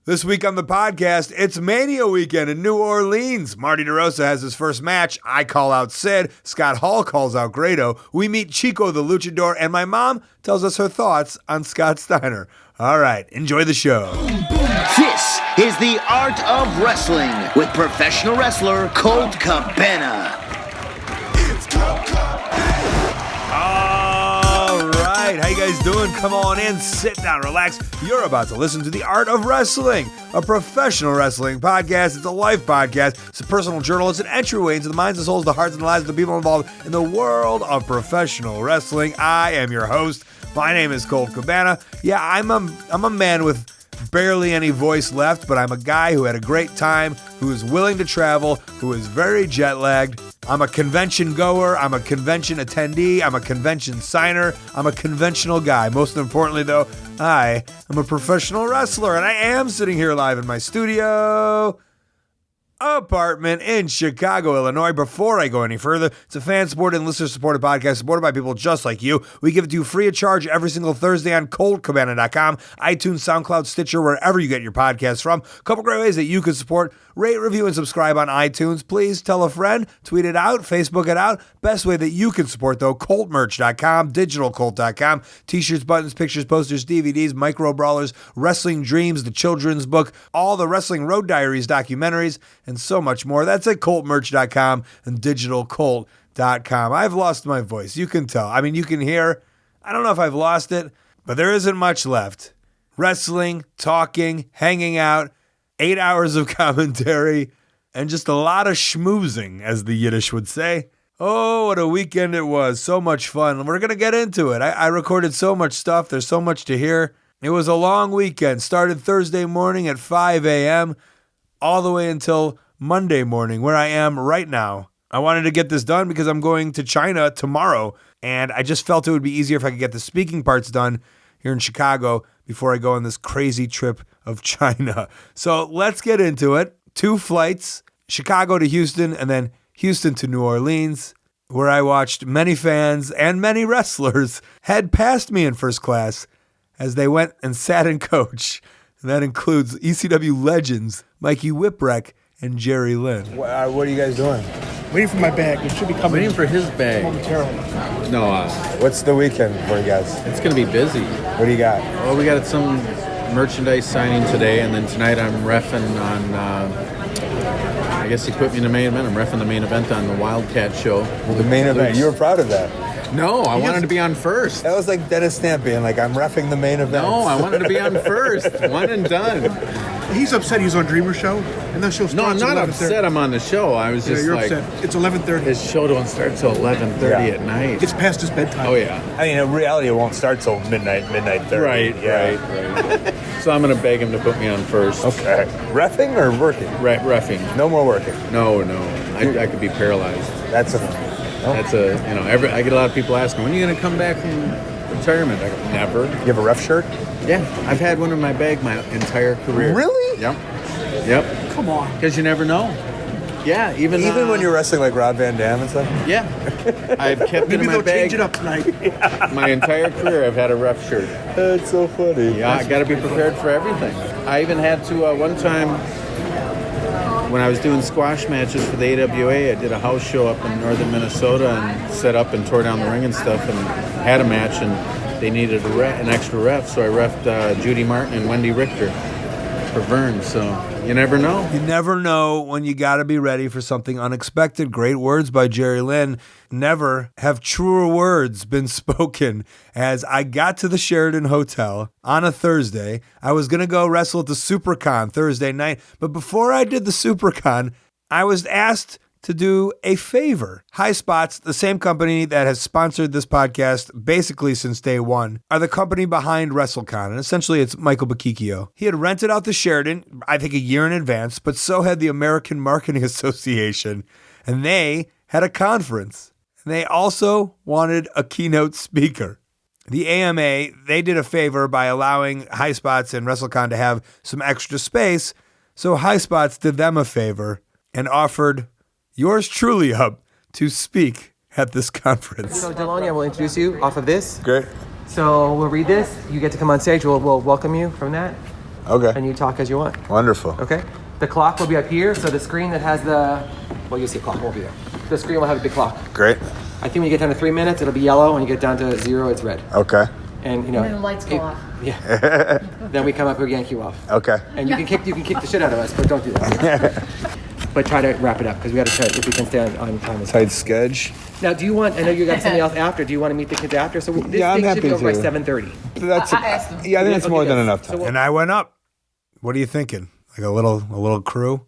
This week on the podcast, it's Mania weekend in New Orleans. Marty DeRosa has his first match. I call out Sid. Scott Hall calls out Grado. We meet Chico the luchador, and my mom tells us her thoughts on Scott Steiner. All right, enjoy the show. This is the Art of Wrestling with professional wrestler Colt Cabana. It's Colt Cabana. All right, how you guys doing? Come on in, sit down, relax. You're about to listen to the Art of Wrestling, a professional wrestling podcast. It's a life podcast. It's a personal journal. It's an entryway into the minds, the souls, the hearts, and the lives of the people involved in the world of professional wrestling. I am your host. My name is Colt Cabana. Yeah, I'm a man with barely any voice left, but I'm a guy who had a great time, who is willing to travel, who is very jet-lagged. I'm a convention goer, I'm a convention attendee, I'm a convention signer, I'm a conventional guy. Most importantly, though, I am a professional wrestler, and I am sitting here live in my studio apartment in Chicago, Illinois. Before I go any further, it's a fan-supported and listener-supported podcast supported by people just like you. We give it to you free of charge every single Thursday on ColtCabana.com, iTunes, SoundCloud, Stitcher, wherever you get your podcasts from. A couple great ways that you can support. Rate, review, and subscribe on iTunes. Please tell a friend, tweet it out, Facebook it out. Best way that you can support, though, ColtMerch.com, DigitalColt.com, t-shirts, buttons, pictures, posters, DVDs, micro brawlers, Wrestling Dreams, the children's book, all the Wrestling Road Diaries documentaries, and so much more. That's at ColtMerch.com and DigitalColt.com. I've lost my voice. You can tell. I mean, you can hear. I don't know if I've lost it, but there isn't much left. Wrestling, talking, hanging out, 8 hours of commentary, and just a lot of schmoozing, as the Yiddish would say. Oh, what a weekend it was. So much fun. We're going to get into it. I recorded so much stuff. There's so much to hear. It was a long weekend. Started Thursday morning at 5 a.m., all the way until Monday morning, where I am right now. I wanted to get this done because I'm going to China tomorrow, and I just felt it would be easier if I could get the speaking parts done here in Chicago before I go on this crazy trip of China. So let's get into it. 2 flights, Chicago to Houston, and then Houston to New Orleans, where I watched many fans and many wrestlers head past me in first class as they went and sat in coach. And that includes ECW legends Mikey Whipwreck and Jerry Lynn. What are you guys doing? Waiting for my bag. It should be coming. Waiting for his bag. Momentarily. No, What's the weekend for you guys? it's going to be busy. What do you got? Well, we got some merchandise signing today, and then tonight I'm reffing on, I guess he put me in the main event. I'm reffing the main event on the Wildcat show. The main event. You were proud of that. No, I wanted to be on first. That was like Dennis Stamp being like, I'm reffing the main event. No, I wanted to be on first. One and done. He's upset he's on Dreamer Show, and that show starts No, I'm not at 11:30. upset I'm on the show. I was just you're like, upset. It's 11:30. his show don't start till 11:30 at night. It's past his bedtime. Oh, yeah. I mean, in reality, it won't start till midnight 30. Right. So I'm going to beg him to put me on first. Okay. Reffing or working? Right, reffing. No more working. No. I could be paralyzed. That's I get a lot of people asking, when are you going to come back from retirement? I go, never. You have a ref shirt? Yeah, I've had one in my bag my entire career. Really? Yep. Come on. Because you never know. Yeah, even when you're wrestling like Rob Van Dam and stuff? Yeah. I've kept it Maybe in my they'll bag. change it up tonight. My entire career, I've had a ref shirt. That's so funny. Yeah, I got to be prepared for everything. I even had to, one time, when I was doing squash matches for the AWA, I did a house show up in northern Minnesota and set up and tore down the ring and stuff and had a match, and they needed an extra ref, so I reffed Judy Martin and Wendy Richter for Vern, so you never know. You never know when you got to be ready for something unexpected. Great words by Jerry Lynn. Never have truer words been spoken. As I got to the Sheraton Hotel on a Thursday, I was going to go wrestle at the SuperCon Thursday night, but before I did the SuperCon, I was asked to do a favor. High Spots, the same company that has sponsored this podcast basically since day one, are the company behind Wrestlecon, and essentially it's Michael Bakikio. He had rented out the Sheraton, I think a year in advance, but so had the American Marketing Association, and they had a conference, and they also wanted a keynote speaker. The AMA, they did a favor by allowing High Spots and Wrestlecon to have some extra space, so High Spots did them a favor and offered yours truly up to speak at this conference. So Deloney, I will introduce you off of this. Great. So we'll read this. You get to come on stage. We'll welcome you from that. Okay. And you talk as you want. Wonderful. Okay? The clock will be up here, so the screen that has well, you'll see a clock won't be there. The screen will have a big clock. Great. I think when you get down to 3 minutes, it'll be yellow. When you get down to 0, it's red. Okay. And And then the lights go off. Yeah. Then we come up, we yank you off. Okay. And you can kick the shit out of us, but don't do that. But try to wrap it up, because we got to try if we can stay on time. Tight sketch. Now, do you want? I know you got something else after. Do you want to meet the kids after? So this Yeah, I'm thing should be happy over by to. 7:30. That's. I asked him. Yeah, I think it's more than enough time. So And I went up. What are you thinking? Like a little crew?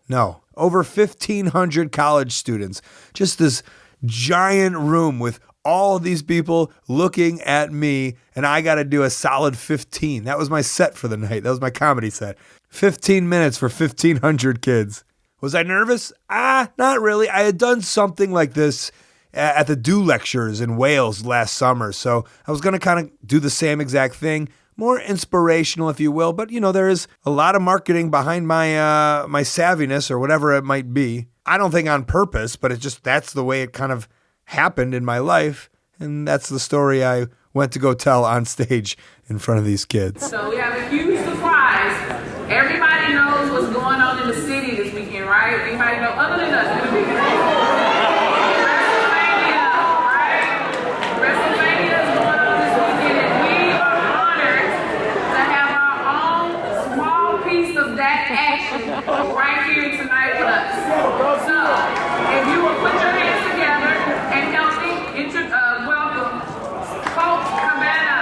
No, over 1,500 college students. Just this giant room with all these people looking at me, and I got to do a solid 15. That was my set for the night. That was my comedy set. 15 minutes for 1,500 kids. Was I nervous? Not really. I had done something like this at the Do Lectures in Wales last summer, so I was going to kind of do the same exact thing. More inspirational, if you will, but there is a lot of marketing behind my my savviness or whatever it might be. I don't think on purpose, but that's the way it kind of happened in my life, and that's the story I went to go tell on stage in front of these kids. So we have a huge surprise. Everybody knows what's going on in the city this weekend, right? Anybody know other than us? WrestleMania, right? WrestleMania is going on this weekend, and we are honored to have our own small piece of that action right here tonight with us. So, if you will put your hands together and help me welcome Colt Cabana.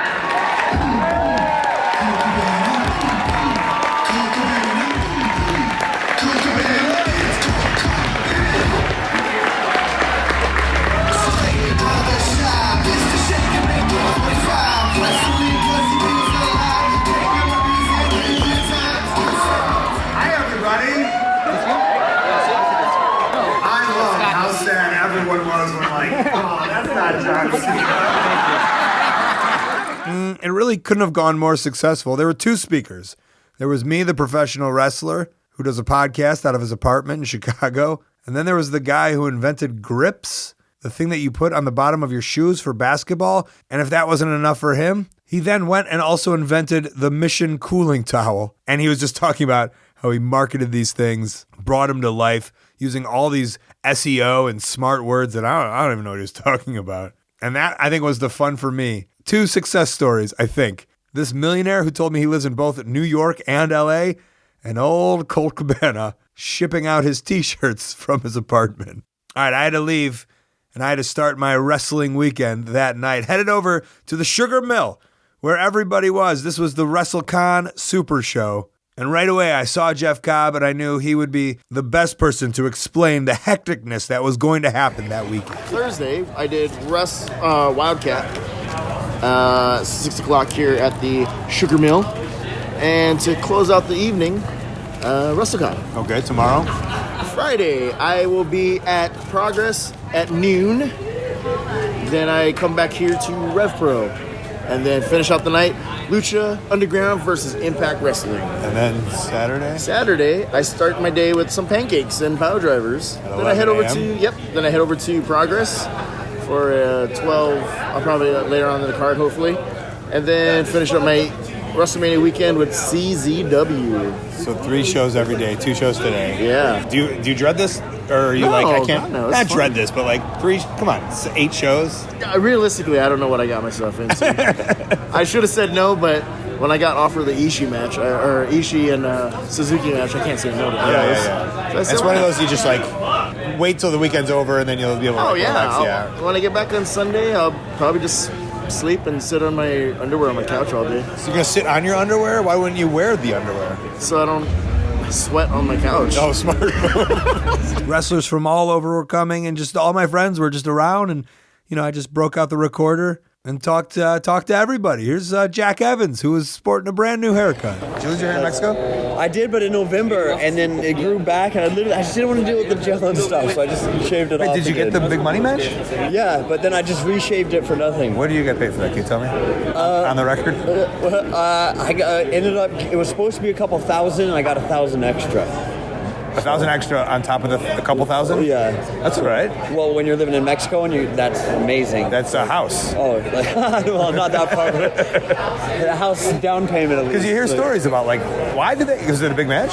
Hi, everybody. I love how sad everyone was when, oh, that's not John Cena. It really couldn't have gone more successful. There were two speakers. There was me, the professional wrestler, who does a podcast out of his apartment in Chicago. And then there was the guy who invented grips, the thing that you put on the bottom of your shoes for basketball. And if that wasn't enough for him, he then went and also invented the Mission cooling towel. And he was just talking about how he marketed these things, brought them to life, using all these SEO and smart words that I don't even know what he was talking about. And that, I think, was the fun for me. Two success stories, I think. This millionaire who told me he lives in both New York and LA, and old Colt Cabana shipping out his t-shirts from his apartment. All right, I had to leave, and I had to start my wrestling weekend that night. Headed over to the Sugar Mill, where everybody was. This was the Wrestlecon Super Show. And right away, I saw Jeff Cobb, and I knew he would be the best person to explain the hecticness that was going to happen that weekend. Thursday, I did Wildcat, 6 o'clock here at the Sugar Mill. And to close out the evening, Wrestlecon. Okay, tomorrow? Friday, I will be at Progress at noon. Then I come back here to RevPro. And then finish out the night, Lucha Underground versus Impact Wrestling. And then Saturday? Saturday, I start my day with some pancakes and piledrivers. Then I head over Then I head over to Progress for 12. I'll probably later on in the card, hopefully, and then finish up my WrestleMania weekend with CZW. So 3 shows every day, 2 shows today. Yeah. Do you dread this? Or are you No, I can't, God, no, it's not fun. dread this, but 3, come on, 8 shows? Realistically, I don't know what I got myself into. I should have said no, but when I got offered the Ishii match, or Ishii and Suzuki match, I can't say no to that. Yeah. So I said, It's one of those you just wait till the weekend's over and then you'll be able to Oh, yeah. relax. When I get back on Sunday, I'll probably just sleep and sit on my underwear on my couch all day. So you're going to sit on your underwear? Why wouldn't you wear the underwear? So I don't sweat on my couch. Oh, smart. Wrestlers from all over were coming, and just all my friends were just around, and I just broke out the recorder and talked to everybody. Here's Jack Evans, who was sporting a brand new haircut. Did you lose your hair in Mexico? I did, but in November, and then it grew back, and I just didn't want to deal with the gel and stuff, so I just shaved it off. Did you get the big money match? Yeah, but then I just reshaped it for nothing. What do you get paid for that? Can you tell me? On the record? Ended up, it was supposed to be a couple thousand, and I got 1,000 extra. 1,000 extra on top of the couple thousand? Yeah. That's all right. Well, when you're living in Mexico, that's amazing. That's a house. Oh, well, not that far, but a house down payment at least. Because you hear stories about, like, why did they... Was it a big match?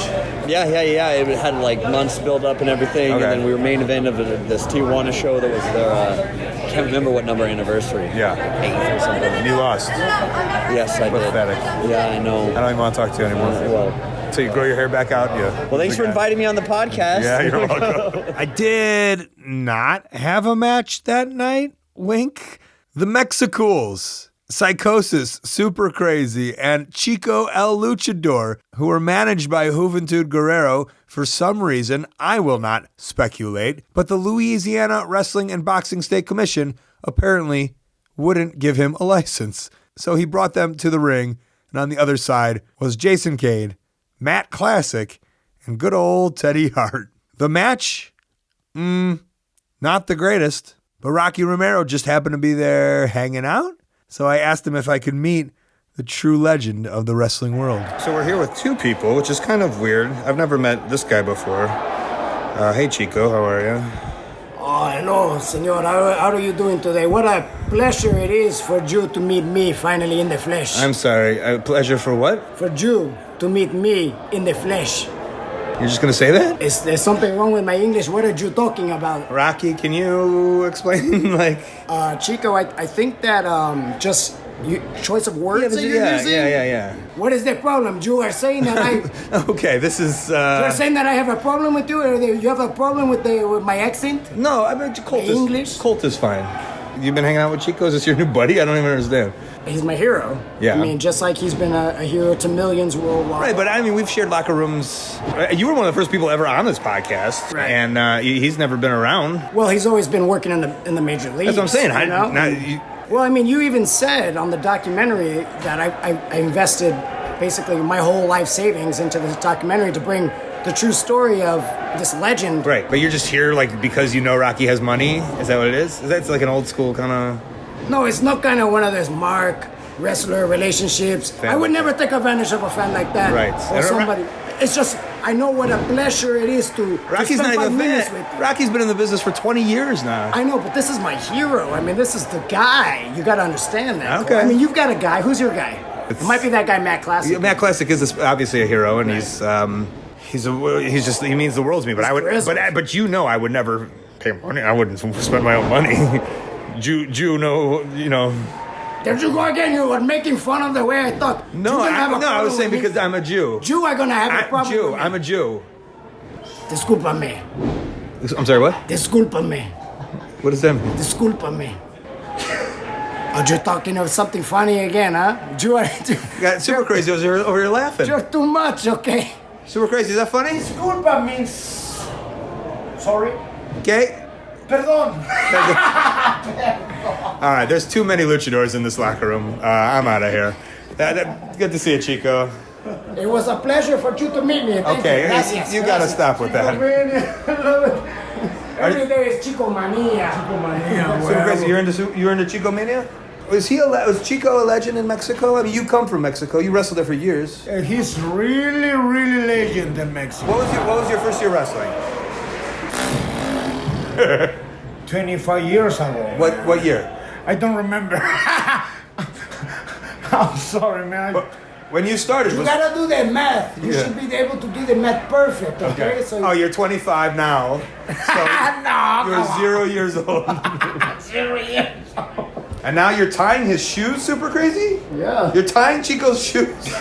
Yeah. It had, like, months build up and everything, Okay. and then we were main event of this Tijuana show that was their... I can't remember what number anniversary. Yeah. 8th or something. And you lost. Yes, I did. Pathetic. Yeah, I know. I don't even want to talk to you anymore. Well, So you grow your hair back out? well, thanks for inviting me on the podcast. Yeah, you're welcome. I did not have a match that night. Wink. The Mexicools, Psychosis, Super Crazy, and Chico El Luchador, who were managed by Juventud Guerrero for some reason, I will not speculate, but the Louisiana Wrestling and Boxing State Commission apparently wouldn't give him a license. So he brought them to the ring, and on the other side was Jason Cade, Matt Classic, and good old Teddy Hart. The match? Not the greatest, but Rocky Romero just happened to be there hanging out, so I asked him if I could meet the true legend of the wrestling world. So we're here with two people, which is kind of weird. I've never met this guy before. Hey, Chico, how are you? Oh, hello, senor. How are you doing today? What a pleasure it is for you to meet me finally in the flesh. I'm sorry, a pleasure for what? For you to meet me in the flesh. You're just going to say that? Is there something wrong with my English? What are you talking about? Rocky, can you explain, Chico, I think that, choice of words that you're using? Yeah. What is the problem? You are saying that I... Okay, this is... You're saying that I have a problem with you? Or you have a problem with my accent? No, I mean, Colt is... English? Colt is fine. You've been hanging out with Chico? Is this your new buddy? I don't even understand. He's my hero. Yeah. I mean, just like he's been a hero to millions worldwide. Right, but I mean, we've shared locker rooms. You were one of the first people ever on this podcast. Right. And he's never been around. Well, he's always been working in the major leagues. That's what I'm saying. You know? Well, I mean, you even said on the documentary that I invested basically my whole life savings into this documentary to bring the true story of this legend. Right, but you're just here like because you know Rocky has money? Is that what it is? That's like an old school kind of... No, it's not kind of one of those mark wrestler relationships. I would never take advantage of a fan like that. Right. Or somebody. It's just, I know what a pleasure it is to Rocky's spend not 5 even minutes with you. Rocky's been in the business for 20 years now. I know, but this is my hero. I mean, this is the guy. You got to understand that. Okay. I mean, you've got a guy. Who's your guy? It might be that guy, Matt Classic. Yeah, Matt Classic is obviously a hero, and he means the world to me. But but you know, I would never pay money. I wouldn't spend my own money. You know. There you go again. You were making fun of the way I thought. No, I was saying because I'm a Jew. Jew are gonna have a problem. I'm a Jew. Discúlpame. I'm sorry, what? Discúlpame. What does that mean? Discúlpame. Oh, you're talking of something funny again, huh? Got super crazy over here laughing. You're too much, okay? Super crazy. Is that funny? Disculpa means sorry. Okay. Perdón. All right, there's too many luchadors in this locker room. I'm out of here. Good to see you, Chico. It was a pleasure for you to meet me. Okay, you got to stop with that. Every day is Chico Mania. Super crazy. You're into Chico Mania? Was Chico a legend in Mexico? I mean, you come from Mexico. You wrestled there for years. He's really, really legend in Mexico. What was your first year wrestling? 25 years ago. What year? I don't remember. I'm sorry, man. When you started, you gotta do the math. You should be able to do the math perfect. Okay. So you're 25 now. So no, you're 0 years old. 0 years old. And now you're tying his shoes, super crazy? Yeah. You're tying Chico's shoes.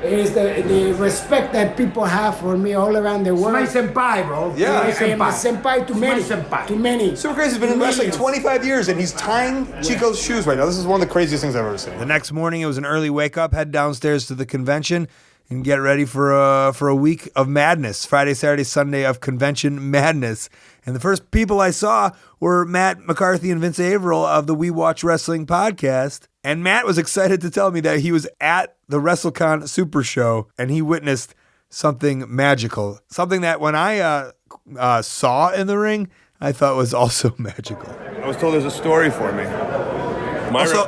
It is the respect that people have for me all around the world. It's my senpai, bro. Yeah. I am a senpai to many. To many. Super Crazy's been in wrestling 25 years, and he's tying Chico's shoes right now. This is one of the craziest things I've ever seen. The next morning, it was an early wake-up, head downstairs to the convention, and get ready for a week of madness. Friday, Saturday, Sunday of convention madness. And the first people I saw were Matt McCarthy and Vince Averill of the We Watch Wrestling podcast. And Matt was excited to tell me that he was at the Wrestlecon Super Show and he witnessed something magical. Something that when I saw in the ring, I thought was also magical. I was told there's a story for me.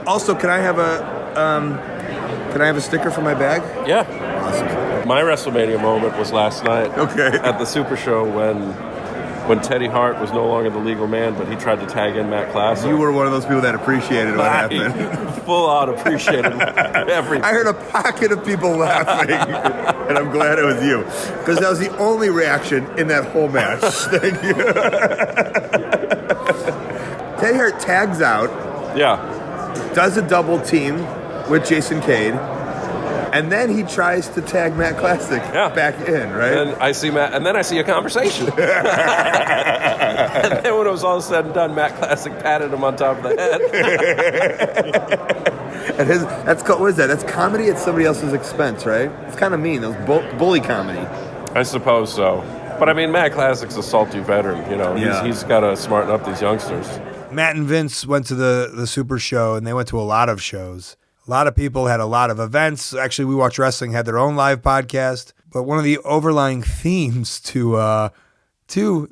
Also, can I have a sticker for my bag? Yeah. Awesome. My WrestleMania moment was last night. Okay. At the Super Show when Teddy Hart was no longer the legal man, but he tried to tag in Matt Classic. You were one of those people that appreciated what happened. Full out appreciated everything. I heard a pocket of people laughing, and I'm glad it was you, because that was the only reaction in that whole match. Thank you. Teddy Hart tags out. Yeah. Does a double team with Jason Cade. And then he tries to tag Matt Classic back in, right? And I see Matt, and then I see a conversation. And then when it was all said and done, Matt Classic patted him on top of the head. And that's what is that? That's comedy at somebody else's expense, right? It's kind of mean. Those bully comedy. I suppose so. But I mean, Matt Classic's a salty veteran. You know, he's got to smarten up these youngsters. Matt and Vince went to the Super Show, and they went to a lot of shows. A lot of people had a lot of events. Actually, We Watch Wrestling had their own live podcast. But one of the overlying themes to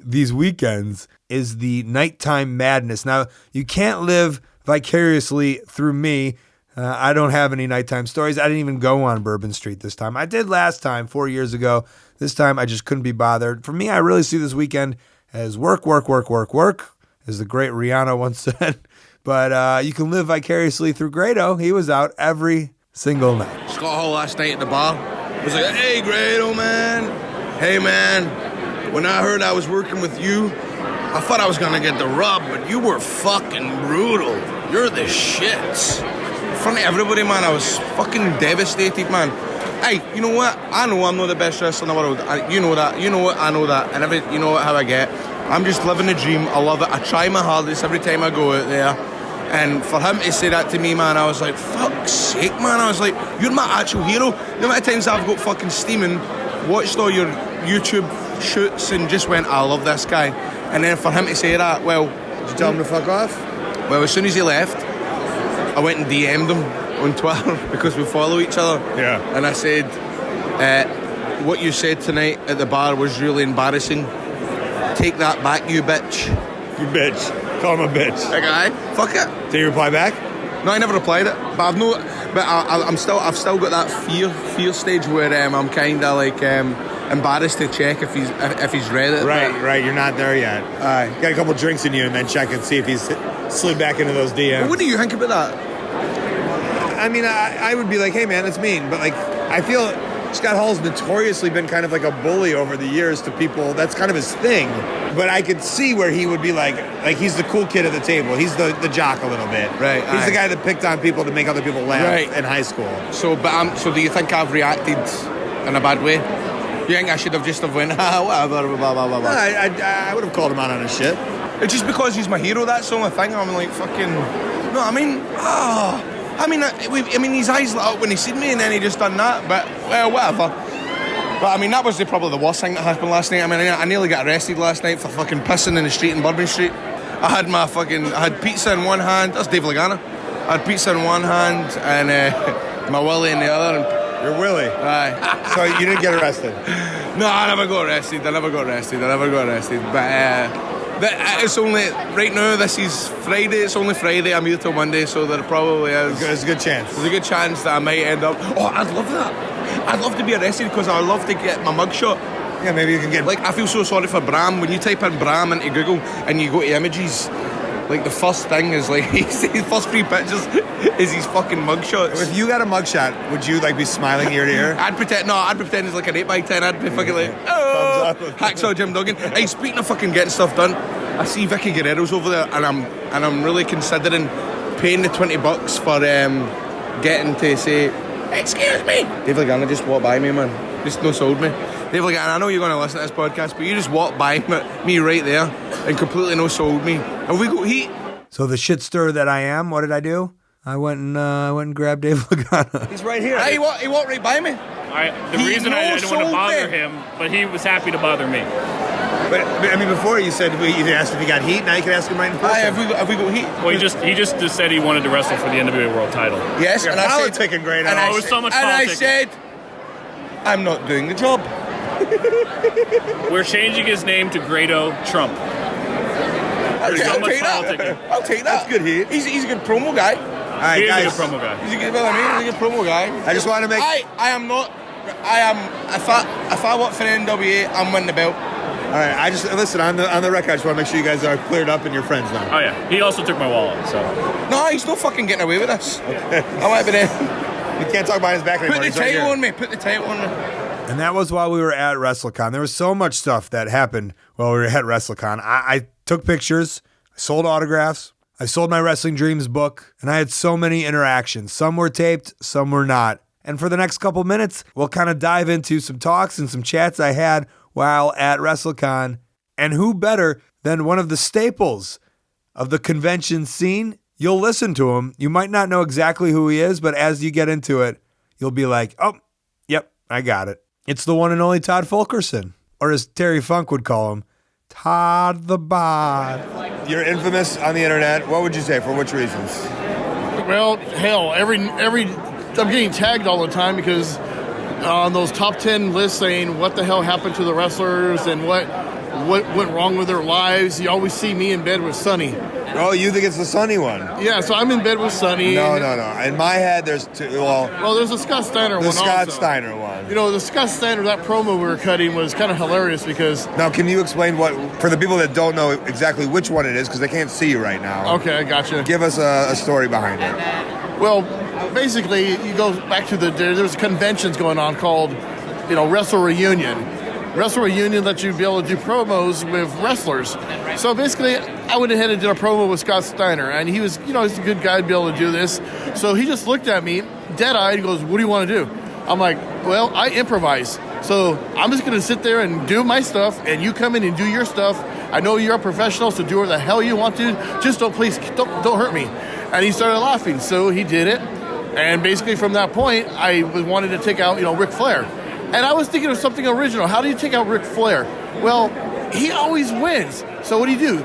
these weekends is the nighttime madness. Now, you can't live vicariously through me. I don't have any nighttime stories. I didn't even go on Bourbon Street this time. I did last time, 4 years ago. This time, I just couldn't be bothered. For me, I really see this weekend as work, as the great Rihanna once said. But you can live vicariously through Grado. He was out every single night. Scott Hall last night at the bar was like, "Hey, Grado, man. Hey, man. When I heard I was working with you, I thought I was going to get the rub, but you were fucking brutal. You're the shits." In front of everybody, man, I was fucking devastated, man. Hey, you know what? I know I'm not the best wrestler in the world. You know that. You know what? I know that. And you know how I get. I'm just living the dream. I love it. I try my hardest every time I go out there. And for him to say that to me, man, I was like, fuck's sake, man. I was like, you're my actual hero. The amount of times I've got fucking steaming, watched all your YouTube shoots and just went, I love this guy. And then for him to say that, well... Did you tell him to fuck off? Well, as soon as he left, I went and DM'd him on Twitter because we follow each other. Yeah. And I said, what you said tonight at the bar was really embarrassing. Take that back, you bitch. You bitch. Call him a bitch. Okay, fuck it. Did he reply back? No, I never replied it. But I've still got that fear stage where I'm kind of like embarrassed to check if he's read it. Right. You're not there yet. Aye. Got a couple drinks in you, and then check and see if he's slid back into those DMs. Well, what do you think about that? I mean, I would be like, hey man, that's mean, but like, I feel Scott Hall's notoriously been kind of like a bully over the years to people. That's kind of his thing. But I could see where he would be like he's the cool kid at the table. He's the jock a little bit. Right. He's the guy that picked on people to make other people laugh in high school. So do you think I've reacted in a bad way? You think I should have just went, whatever, blah, blah, blah, blah? I would have called him out on his shit. It's just because he's my hero, that's the only thing. I'm like, fucking... No, I mean, his eyes lit up when he seen me, and then he just done that. But well, whatever. But I mean, that was probably the worst thing that happened last night. I mean, I nearly got arrested last night for fucking pissing in the street in Bourbon Street. I had pizza in one hand. That's Dave Lagana. I had pizza in one hand and my willy in the other. And your willy? Aye. So you didn't get arrested? No, I never got arrested. But it's only right now. This is Friday. It's only Friday. I'm here till Monday, so there probably is. There's a good chance. There's a good chance that I might end up. Oh, I'd love that. I'd love to be arrested because I love to get my mugshot. Yeah, maybe you can get. Like, I feel so sorry for Bram. When you type in Bram into Google and you go to images, like the first thing is like his first 3 pictures is his fucking mugshot. If you got a mugshot, would you like be smiling ear to ear? I'd pretend it's like an 8x10. I'd be fucking like, oh, hacksaw Jim Duggan. Hey, speaking of fucking getting stuff done, I see Vicky Guerrero's over there, and I'm really considering paying the $20 for getting to say, excuse me. Dave Lagana just walked by me, man. Just no sold me. Dave Lagana, I know you're going to listen to this podcast, but you just walked by me right there and completely no sold me. And we go heat. So the shit stir that I am, what did I do? I went and grabbed Dave Lagana. He's right here. He walked right by me. The reason I didn't want to bother him, but he was happy to bother me. But I mean, before you said you asked if he got heat. Now you can ask him right in person. Have we got heat? Well, he just said he wanted to wrestle for the NWA World Title. Yes, and I said, politicking great. And it was so much politicking. And I said, I'm not doing the job. We're changing his name to Grado Trump. I'll take that. That's good heat. He's a good promo guy. All right, he guys. is a good promo guy. He's a good promo guy. I just want to make. I am not. If I work for NWA, I'm winning the belt. All right, I just listen on the record. I just want to make sure you guys are cleared up and you're friends now. Oh yeah, he also took my wallet. So no, he's not fucking getting away with this. I might be there. You can't talk behind his back anymore. Put the title on me. Put the title on me. And that was while we were at Wrestlecon. There was so much stuff that happened while we were at Wrestlecon. I took pictures, I sold autographs, I sold my Wrestling Dreams book, and I had so many interactions. Some were taped, some were not. And for the next couple minutes, we'll kind of dive into some talks and some chats I had while at WrestleCon. And who better than one of the staples of the convention scene? You'll listen to him. You might not know exactly who he is, but as you get into it, you'll be like, oh, yep, I got it. It's the one and only Todd Fulkerson, or as Terry Funk would call him, Todd the Bod. You're infamous on the internet. What would you say? For which reasons? Well, hell, every I'm getting tagged all the time because on those top 10 lists saying what the hell happened to the wrestlers and what went wrong with their lives. You always see me in bed with Sonny. Oh, you think it's the Sonny one? Yeah, so I'm in bed with Sonny. No. In my head, there's two. Well, there's a Scott Steiner one. The Scott also. Steiner one. You know, the Scott Steiner, that promo we were cutting was kind of hilarious because... Now, can you explain what, for the people that don't know exactly which one it is, because they can't see you right now. Okay, I gotcha. Give us a story behind it. Well, basically, you go back to there's conventions going on called, Wrestle Reunion. Wrestle Reunion lets you be able to do promos with wrestlers. So basically, I went ahead and did a promo with Scott Steiner, and he was, he's a good guy to be able to do this. So he just looked at me, dead-eyed, and goes, what do you want to do? I'm like, well, I improvise. So I'm just going to sit there and do my stuff, and you come in and do your stuff. I know you're a professional, so do whatever the hell you want to. Just don't hurt me. And he started laughing, so he did it. And basically from that point, I wanted to take out, Ric Flair. And I was thinking of something original. How do you take out Ric Flair? Well, he always wins. So what do?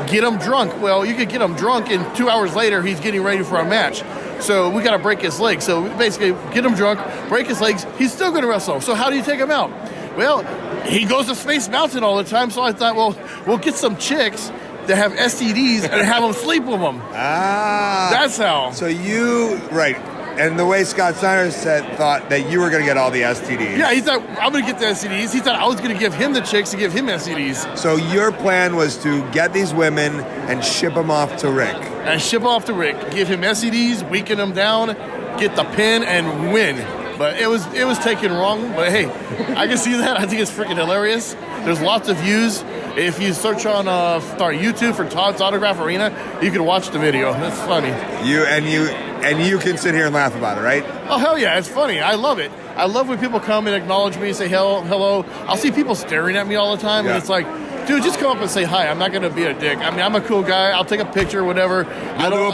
Get him drunk. Well, you could get him drunk, and 2 hours later, he's getting ready for a match. So we got to break his legs. So basically, get him drunk, break his legs. He's still going to wrestle. So how do you take him out? Well, he goes to Space Mountain all the time. So I thought, well, we'll get some chicks that have STDs and have them sleep with them. That's how. So right. And the way Scott Steiner thought that you were going to get all the STDs. Yeah, he thought, I'm going to get the STDs. He thought I was going to give him the chicks to give him STDs. So your plan was to get these women and ship them off to Rick. Give him STDs, weaken him down, get the pin, and win. But it was taken wrong. But hey, I can see that. I think it's freaking hilarious. There's lots of views. If you search on YouTube for Todd's Autograph Arena, you can watch the video. That's funny. And you can sit here and laugh about it, right? Oh, hell yeah. It's funny. I love it. I love when people come and acknowledge me and say hello. I'll see people staring at me all the time, and it's like, dude, just come up and say hi. I'm not going to be a dick. I mean, I'm a cool guy. I'll take a picture, whatever. I'll do a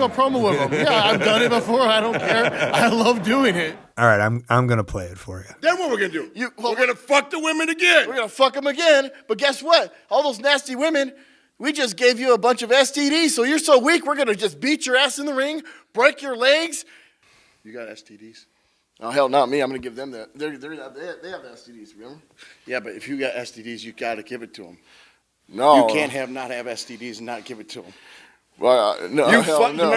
promo with them. Yeah, I've done it before. I don't care. I love doing it. All right, I'm going to play it for you. Then what we're going to do? We're going to fuck the women again. We're going to fuck them again. But guess what? All those nasty women, we just gave you a bunch of STDs, so you're so weak, we're going to just beat your ass in the ring, break your legs. You got STDs? Oh, hell, not me. I'm going to give them that. They have STDs, remember? Yeah, but if you got STDs, you got to give it to them. No. You can't not have STDs and not give it to them. Well, no.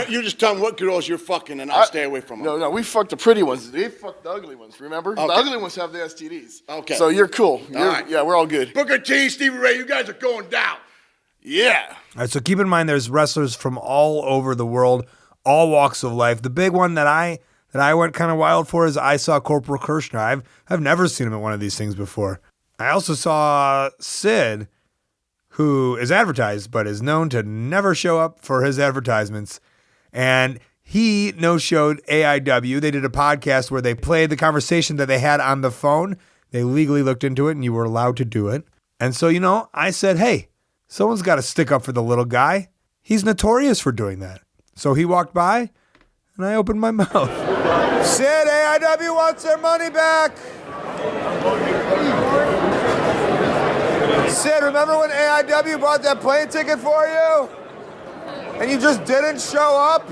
You just tell them what girls you're fucking, and I'll stay away from them. No, we fucked the pretty ones. They fucked the ugly ones, remember? Okay. The ugly ones have the STDs. Okay. So you're cool. All right. Yeah, we're all good. Booker T, Stevie Ray, you guys are going down. Yeah. All right, so keep in mind there's wrestlers from all over the world, all walks of life. The big one that I went kind of wild for is I saw Corporal Kirshner. I've never seen him at one of these things before. I also saw Sid, who is advertised but is known to never show up for his advertisements. And he no-showed AIW. They did a podcast where they played the conversation that they had on the phone. They legally looked into it, and you were allowed to do it. And so, I said, hey, someone's got to stick up for the little guy. He's notorious for doing that. So he walked by, and I opened my mouth. Sid, AIW wants their money back. Sid, remember when AIW bought that plane ticket for you? And you just didn't show up?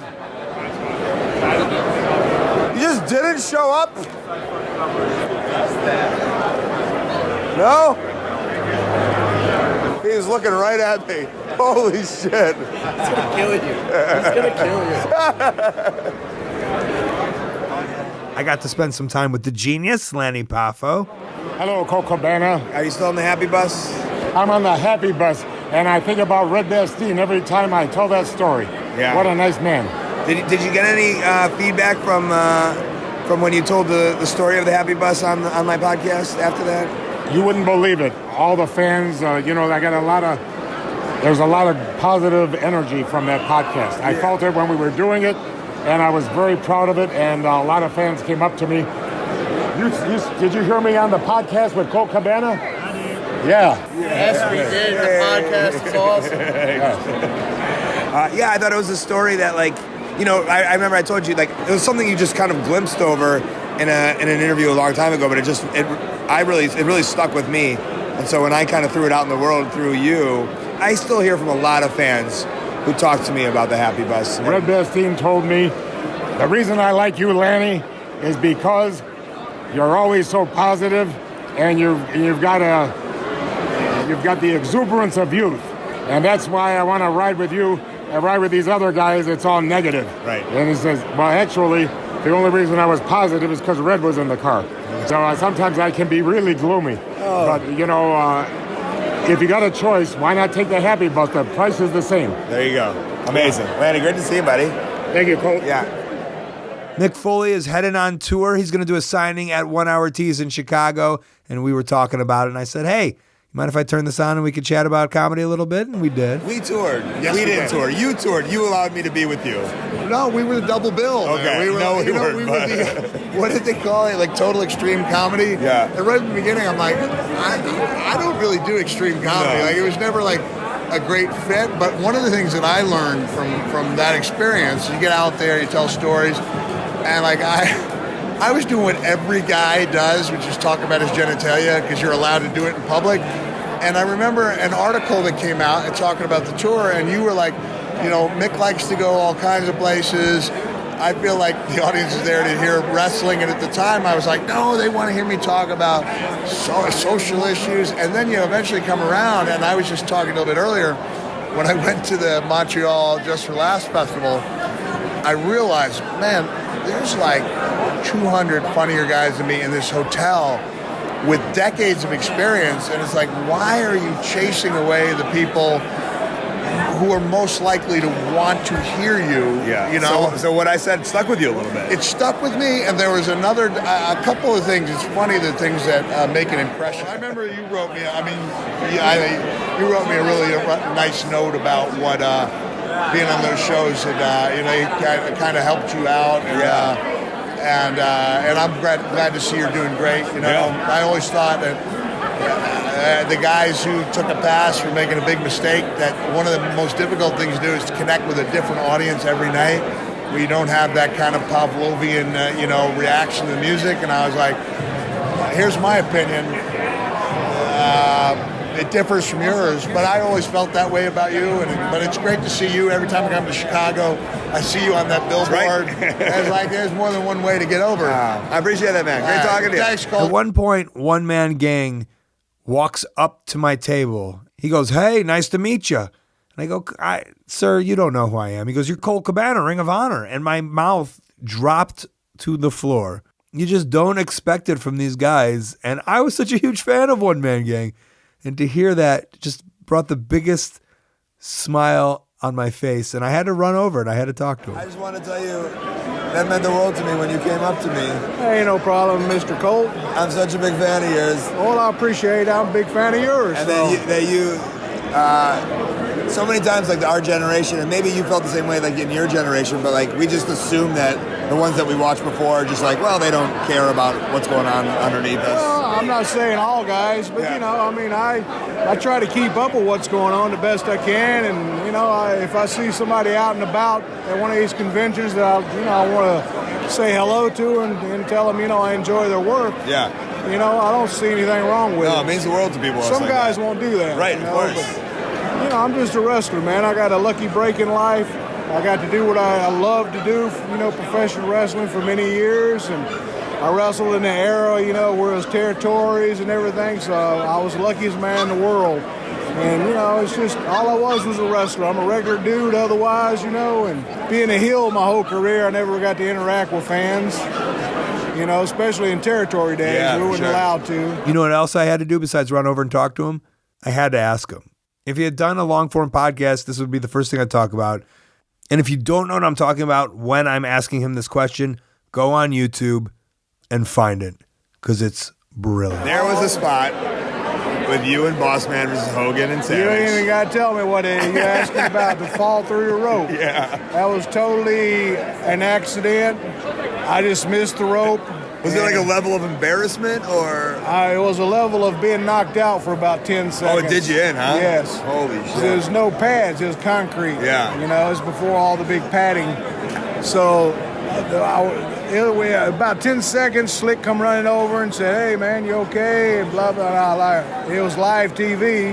You just didn't show up? No? He was looking right at me. Holy shit. He's gonna kill you. He's gonna kill you. I got to spend some time with the genius, Lanny Poffo. Hello, Colt Cabana. Are you still on the happy bus? I'm on the happy bus, and I think about Red Bastien every time I tell that story. Yeah. What a nice man. Did you get any feedback from when you told the story of the happy bus on my podcast after that? You wouldn't believe it. All the fans, there's a lot of positive energy from that podcast. I felt it when we were doing it, and I was very proud of it, and a lot of fans came up to me. Did you hear me on the podcast with Colt Cabana? I did. Yeah. Yes, we did. The podcast is awesome. I thought it was a story that, like, I remember I told you, like, it was something you just kind of glimpsed over in an interview a long time ago, but it really stuck with me. And so when I kind of threw it out in the world through you, I still hear from a lot of fans who talk to me about the happy bus. Red Bastien told me, the reason I like you, Lanny, is because you're always so positive, and you've got the exuberance of youth, and that's why I want to ride with you. I ride with these other guys. It's all negative. Right. And he says, well, actually, the only reason I was positive is because Red was in the car. So sometimes I can be really gloomy. Oh. But if you got a choice, why not take the happy bus? The price is the same. There you go. Amazing. Lanny, great to see you, buddy. Thank you, Colt. Yeah. Mick Foley is heading on tour. He's going to do a signing at 1 Hour Tees in Chicago, and we were talking about it, and I said, hey, you mind if I turn this on and we could chat about comedy a little bit? And we did. We toured. Yes, we didn't tour. You toured. You allowed me to be with you. No, we were the double bill. Okay. We were the, what did they call it? Like Total Extreme Comedy? Yeah. And right at the beginning, I'm like, I don't really do extreme comedy. No. Like, it was never like a great fit. But one of the things that I learned from that experience, you get out there, you tell stories, and like I was doing what every guy does, which is talk about his genitalia, because you're allowed to do it in public. And I remember an article that came out and talking about the tour, and you were like, Mick likes to go all kinds of places. I feel like the audience is there to hear wrestling, and at the time I was like, no, they want to hear me talk about social issues. And then you eventually come around, and I was just talking a little bit earlier, when I went to the Montreal Just for Laughs festival, I realized, man, there's like 200 funnier guys than me in this hotel with decades of experience, and it's like, why are you chasing away the people who are most likely to want to hear you? Yeah. So what I said stuck with you a little bit. It stuck with me, and there was a couple of things. It's funny, the things that make an impression. I remember you wrote me. You wrote me a really nice note about what being on those shows, and it kind of helped you out. And, and I'm glad to see you're doing great. I always thought that the guys who took a pass were making a big mistake, that one of the most difficult things to do is to connect with a different audience every night, where you don't have that kind of Pavlovian, reaction to the music. And I was like, here's my opinion. It differs from yours, but I always felt that way about you. But it's great to see you. Every time I come to Chicago, I see you on that billboard. It's like there's more than one way to get over. I appreciate that, man. Great talking to you. Thanks, Colt. At one point, One Man Gang walks up to my table. He goes, hey, nice to meet you. And I go, sir, you don't know who I am. He goes, you're Colt Cabana, Ring of Honor. And my mouth dropped to the floor. You just don't expect it from these guys. And I was such a huge fan of One Man Gang. And to hear that just brought the biggest smile on my face. And I had to run over and I had to talk to him. I just want to tell you, that meant the world to me when you came up to me. Hey, no problem, Mr. Colt. I'm such a big fan of yours. Well, I appreciate it. I'm a big fan of yours. And that you so many times, like our generation, and maybe you felt the same way, like in your generation, but like we just assume that the ones that we watched before are just like, well, they don't care about what's going on underneath us. Well, I'm not saying all guys, but I try to keep up with what's going on the best I can, and if I see somebody out and about at one of these conventions that I want to say hello to and tell them I enjoy their work. Yeah. I don't see anything wrong with it. No, it means the world to people. Some guys won't do that. Right, of course. But, I'm just a wrestler, man. I got a lucky break in life. I got to do what I love to do, professional wrestling for many years. And I wrestled in the era, where it was territories and everything. So I was the luckiest man in the world. And, it's just, all I was a wrestler. I'm a regular dude otherwise, and being a heel my whole career, I never got to interact with fans. You know, especially in territory days, Yeah, we for weren't sure. allowed to. You know what else I had to do besides run over and talk to him? I had to ask him. If he had done a long-form podcast, this would be the first thing I'd talk about. And if you don't know what I'm talking about when I'm asking him this question, go on YouTube and find it, because it's brilliant. There was a spot with you and Boss Man versus Hogan and You ain't Savage. even got to tell me what it is. You're asking about the fall through the rope. Yeah. That was totally an accident. I just missed the rope. Was it like a level of embarrassment or? It was a level of being knocked out for about 10 seconds. Oh, it did you in, huh? Yes. Holy shit. There's no pads. It was concrete. Yeah. You know, it's before all the big padding. So about 10 seconds, Slick come running over and said, "Hey, man, you okay?" And blah, blah, blah. It was live TV,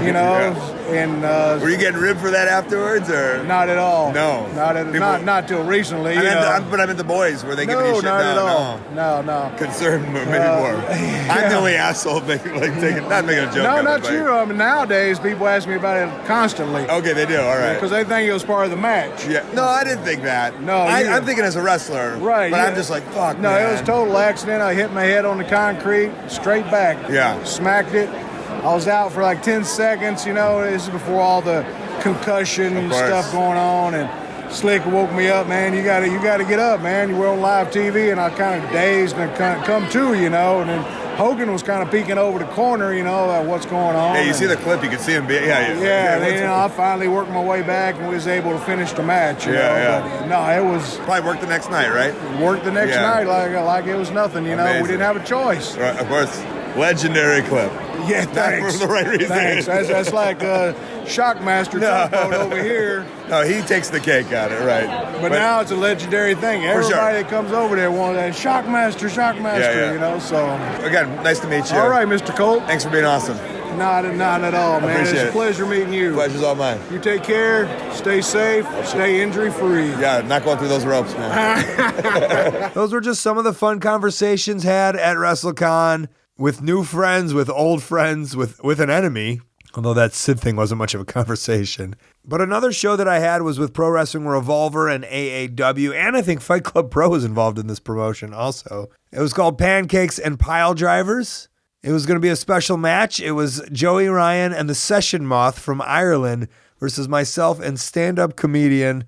you know. And were you getting ribbed for that afterwards, or? Not at all. No. Not till recently. But I meant the boys. Were they giving you shit? Not at No, all. No. Concerned maybe more. I'm the only asshole not making a joke. No, of not it, but- you. I mean, nowadays people ask me about it constantly. Okay, they do. All right. Because they think it was part of the match. Yeah. No, I didn't think that. No, I'm thinking as a wrestler. Right. But yeah. I'm just like, fuck, No, man. it was a total accident. I hit my head on the concrete, straight back. Yeah. Smacked it. I was out for like 10 seconds, you know. This is before all the concussion and course. stuff going on. And Slick woke me up, man. You gotta get up, man. You were on live TV, and I kind of dazed and come to, you know. And then Hogan was kind of peeking over the corner, you know, at what's going on. Yeah, you see the clip. You can see him. Yeah, then, you know, I finally worked my way back and was able to finish the match. You know? But, no, it was probably worked the next night, right? Worked the next Yeah. night like it was nothing. You know, Amazing. we didn't have a choice. Right, of course. Legendary clip. Yeah, thanks. Not for the right reason. Thanks. That's like Shockmaster Tugboat over here. No, he takes the cake on it, right? But now it's a legendary thing. For Everybody sure. that comes over there wants that Shockmaster, Yeah. you know, so. Again, nice to meet you. All right, Mr. Colt. Thanks for being awesome. Not at all, man. Appreciate It's a it. pleasure meeting you. Pleasure's all mine. You take care, stay safe, stay injury-free. Yeah, not going through those ropes, man. Those were just some of the fun conversations had at Wrestlecon with new friends, with old friends, with an enemy. Although that Sid thing wasn't much of a conversation. But another show that I had was with Pro Wrestling Revolver and AAW, and I think Fight Club Pro was involved in this promotion also. It was called Pancakes and Piledrivers. It was going to be a special match. It was Joey Ryan and the Session Moth from Ireland versus myself and stand-up comedian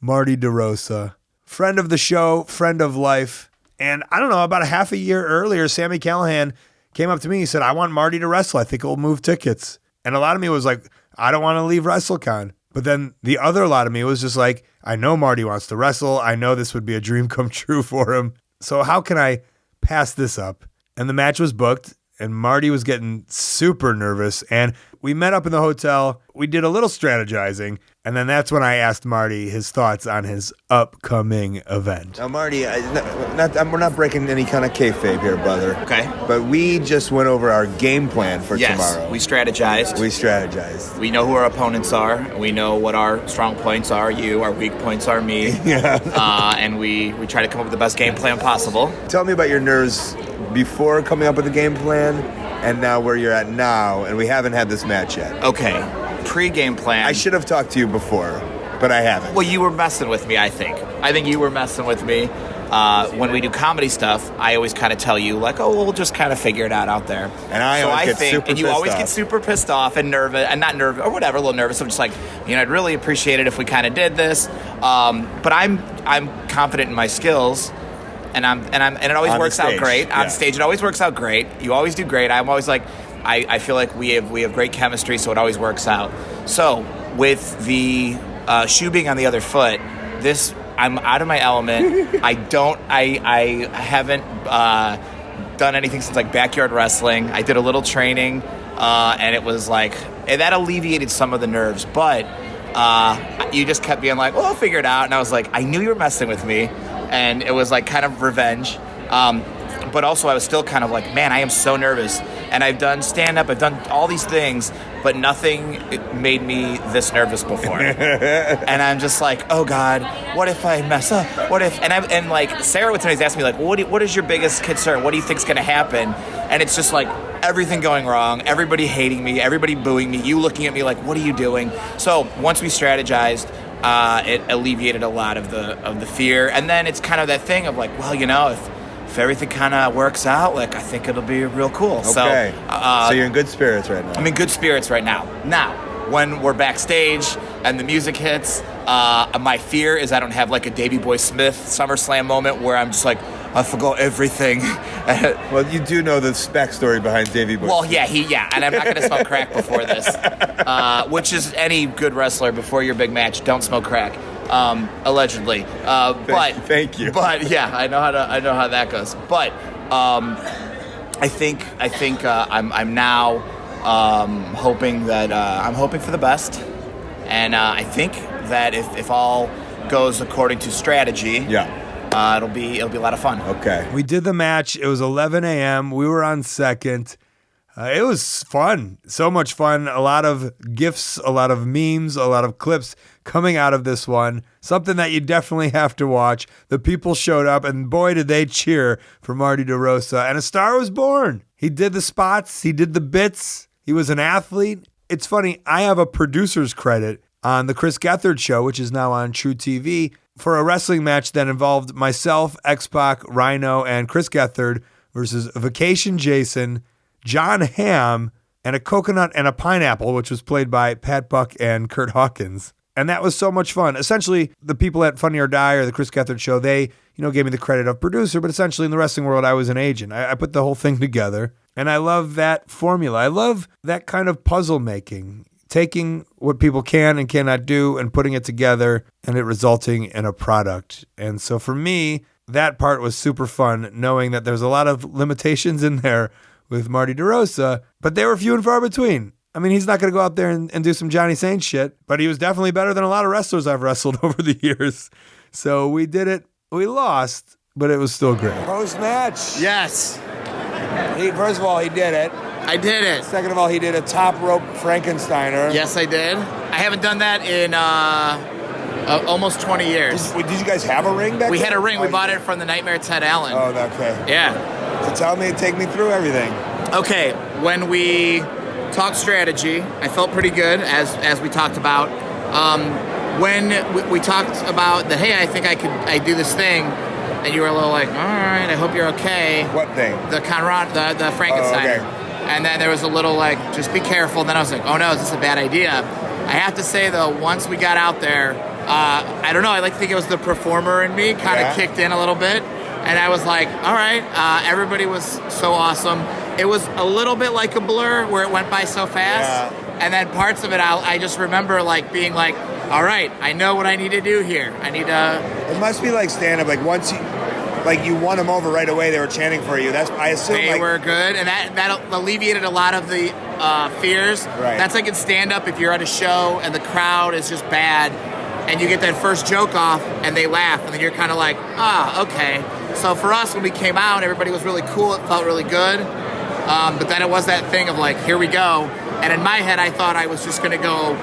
Marty DeRosa. Friend of the show, friend of life. And I don't know, about a half a year earlier, Sammy Callahan came up to me. He said, "I want Marty to wrestle. I think it'll move tickets." And a lot of me was like, I don't want to leave WrestleCon. But then the other lot of me was just like, I know Marty wants to wrestle. I know this would be a dream come true for him. So how can I pass this up? And the match was booked, and Marty was getting super nervous. And we met up in the hotel. We did a little strategizing. And then that's when I asked Marty his thoughts on his upcoming event. Now, Marty, we're not breaking any kind of kayfabe here, brother. Okay. But we just went over our game plan for tomorrow. We strategized. We know who our opponents are. We know what our strong points are, our weak points are me. Yeah. And we try to come up with the best game plan possible. Tell me about your nerves before coming up with the game plan and now where you're at now, and we haven't had this match yet. Okay. Pre-game plan. I should have talked to you before, but I haven't. Well, you were messing with me, I think. I think you were messing with me. When we do comedy stuff, I always kind of tell you, like, oh, we'll just kind of figure it out there. And I always get super and you pissed always off. get super pissed off and nervous, and not nervous, or whatever, a little nervous. I'm just like, I'd really appreciate it if we kind of did this. But I'm confident in my skills. And it always works out great. On stage, it always works out great. You always do great. I'm always like, I feel like we have great chemistry, so it always works out. So with the shoe being on the other foot, I'm out of my element. I haven't done anything since like backyard wrestling. I did a little training, and it was like that alleviated some of the nerves. But you just kept being like, well, I'll figure it out. And I was like, I knew you were messing with me. And it was like kind of revenge. But also I was still kind of like, man, I am so nervous. And I've done stand-up, I've done all these things, but nothing made me this nervous before. And I'm just like, oh God, what if I mess up? What if, and like Sarah would sometimes ask me like, what is your biggest concern? What do you think's gonna happen? And it's just like everything going wrong, everybody hating me, everybody booing me, you looking at me like, what are you doing? So once we strategized, it alleviated a lot of the fear. And then it's kind of that thing of like, well, if if everything kind of works out, like, I think it'll be real cool. Okay. So you're in good spirits right now. I'm in good spirits right now. Now, when we're backstage and the music hits, my fear is I don't have like a Davey Boy Smith SummerSlam moment where I'm just like, I forgot everything. Well, you do know the backstory behind Davey Boy. Well, yeah, and I'm not going to smoke crack before this, which is any good wrestler before your big match. Don't smoke crack, allegedly. Thank you. But yeah, I know how that goes. But I think I'm now hoping that I'm hoping for the best, and I think that if all goes according to strategy, it'll be a lot of fun. Okay. We did the match. It was 11 a.m. We were on second. It was fun. So much fun. A lot of GIFs, a lot of memes, a lot of clips coming out of this one. Something that you definitely have to watch. The people showed up, and boy, did they cheer for Marty DeRosa. And a star was born. He did the spots. He did the bits. He was an athlete. It's funny. I have a producer's credit on the Chris Gethard show, which is now on True TV, for a wrestling match that involved myself, X-Pac, Rhino, and Chris Gethard versus Vacation Jason, John Hamm, and a coconut and a pineapple, which was played by Pat Buck and Kurt Hawkins. And that was so much fun. Essentially, the people at Funny or Die or the Chris Gethard show, they, gave me the credit of producer, but essentially in the wrestling world, I was an agent. I put the whole thing together, and I love that formula. I love that kind of puzzle making, taking what people can and cannot do and putting it together and it resulting in a product. And so for me, that part was super fun, knowing that there's a lot of limitations in there with Marty DeRosa, but they were few and far between. I mean, he's not going to go out there and do some Johnny Saints shit, but he was definitely better than a lot of wrestlers I've wrestled over the years. So we did it. We lost, but it was still great. Post-match. Yes. First of all, he did it. I did it. Second of all, he did a top rope Frankensteiner. Yes, I did. I haven't done that in almost 20 years. Did you guys have a ring back then? We had a ring. We bought it from the Nightmare Ted Allen. Oh, okay. Yeah. So take me through everything. Okay, when we talked strategy, I felt pretty good, as we talked about. When we talked about that, hey, I think I do this thing, and you were a little like, all right, I hope you're okay. What thing? The Frankenstein. Oh, okay. And then there was a little like, just be careful. And then I was like, oh no, is this a bad idea? I have to say though, once we got out there, I don't know, I like to think it was the performer in me kind of kicked in a little bit. And I was like, all right, everybody was so awesome. It was a little bit like a blur where it went by so fast. Yeah. And then parts of it, I just remember like being like, all right, I know what I need to do here. I need to... It must be like stand-up. Like once you won them over right away, they were chanting for you. I assume they were good. And that alleviated a lot of the fears. Right. That's like in stand-up if you're at a show and the crowd is just bad and you get that first joke off and they laugh and then you're kind of like, okay. So for us, when we came out, everybody was really cool. It felt really good. But then it was that thing of like, here we go. And in my head, I thought I was just going to go